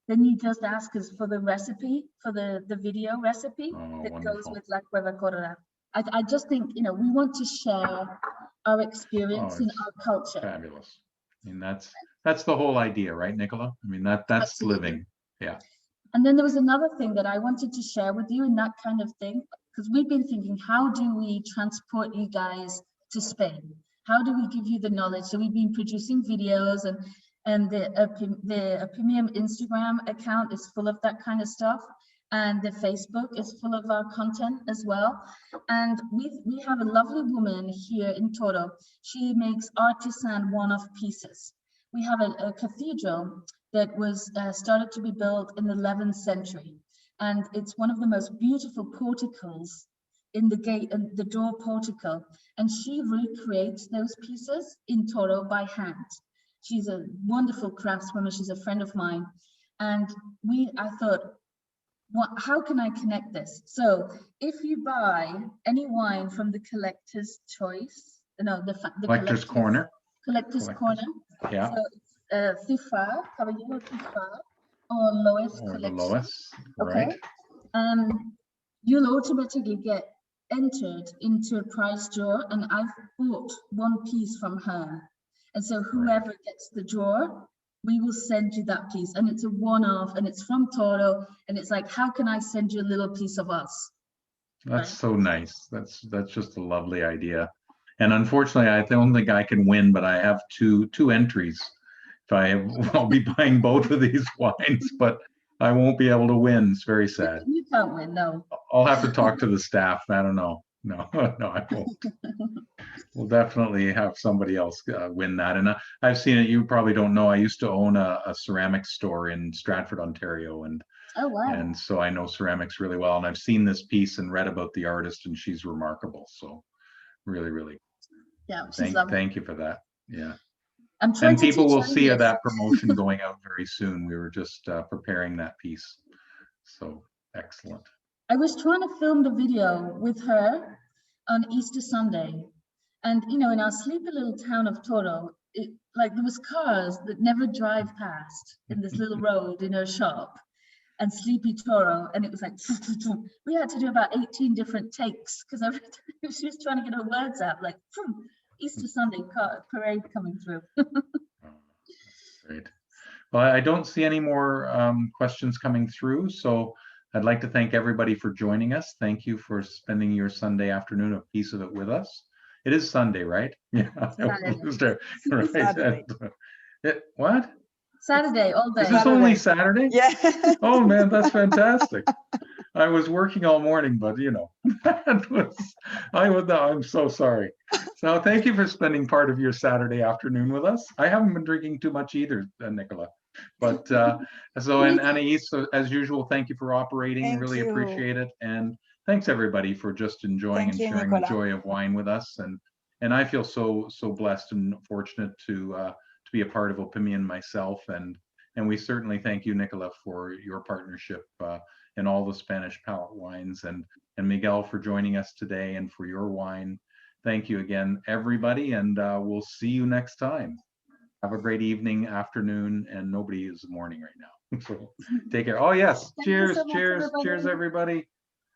then you just ask us for the recipe, for the video recipe that goes with La Cueva Colorada. I just think, you know, we want to share our experience and our culture. Fabulous. I mean, that's the whole idea, right, Nicola? I mean, that's Absolutely. Living. Yeah. And then there was another thing that I wanted to share with you, and that kind of thing, because we've been thinking, how do we transport you guys to Spain? How do we give you the knowledge? So we've been producing videos, and the Opimium Instagram account is full of that kind of stuff. And the Facebook is full of our content as well. And we have a lovely woman here in Toro. She makes artisan one-off pieces. We have a cathedral that was started to be built in the 11th century. And it's one of the most beautiful porticos in the gate, and the door portico. And she recreates those pieces in Toro by hand. She's a wonderful craftswoman. She's a friend of mine. And I thought, how can I connect this? So if you buy any wine from the collector's choice, the collector's corner. Collector's corner. Yeah. So it's FIFA, Caballero FIFA, or Lois collection. Lois, right. Okay. You'll automatically get entered into a prize draw, and I've bought one piece from her. And so whoever gets the draw, we will send you that piece, and it's a one-off, and it's from Toro, and it's like, how can I send you a little piece of us? That's so nice. That's just a lovely idea. And unfortunately, I don't think I can win, but I have two entries. I'll be buying both of these wines, but I won't be able to win. It's very sad. You can't win, no. I'll have to talk to the staff. I don't know. No, I won't. We'll definitely have somebody else win that. And I've seen it. You probably don't know. I used to own a ceramics store in Stratford, Ontario, and oh wow! And so I know ceramics really well. And I've seen this piece and read about the artist, and she's remarkable. So really, really, yeah. Thank you for that. Yeah. And people will see that promotion going out very soon. We were just preparing that piece. So excellent. I was trying to film the video with her on Easter Sunday. And, you know, in our sleepy little town of Toro, there was cars that never drive past in this little road in her shop, and sleepy Toro. And it was like, we had to do about 18 different takes because every time she was trying to get her words out, like, Easter Sunday parade coming through. Oh, that's great. Well, I don't see any more questions coming through, so I'd like to thank everybody for joining us. Thank you for spending your Sunday afternoon, a piece of it with us. It is Sunday, right? Yeah. Saturday. Right. Saturday. What? Saturday, all day. Is this only Saturday? Yeah. Oh man, that's fantastic. I was working all morning, but you know, I'm so sorry. So thank you for spending part of your Saturday afternoon with us. I haven't been drinking too much either, Nicola. But so, and Anais, so as usual, thank you for operating. Thank Really you. appreciate it. And thanks everybody for just enjoying Thank and you, sharing Nicola. the joy of wine with us. And I feel so blessed and fortunate to be a part of Opinion myself. And we certainly thank you, Nicola, for your partnership in all the Spanish palate wines, and Miguel for joining us today and for your wine. Thank you again, everybody, and we'll see you next time. Have a great evening, afternoon, and nobody is morning right now. So take care. Oh yes, Thank you cheers, so much, cheers, everybody. cheers, everybody.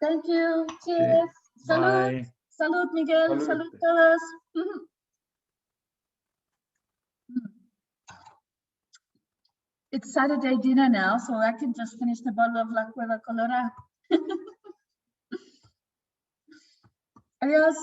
Thank you. Okay, Cheers. Salud. bye. Salud, Miguel. Salud. Salud, todos. It's Saturday dinner now, so I can just finish the bottle of La Cueva Colorada. Adios.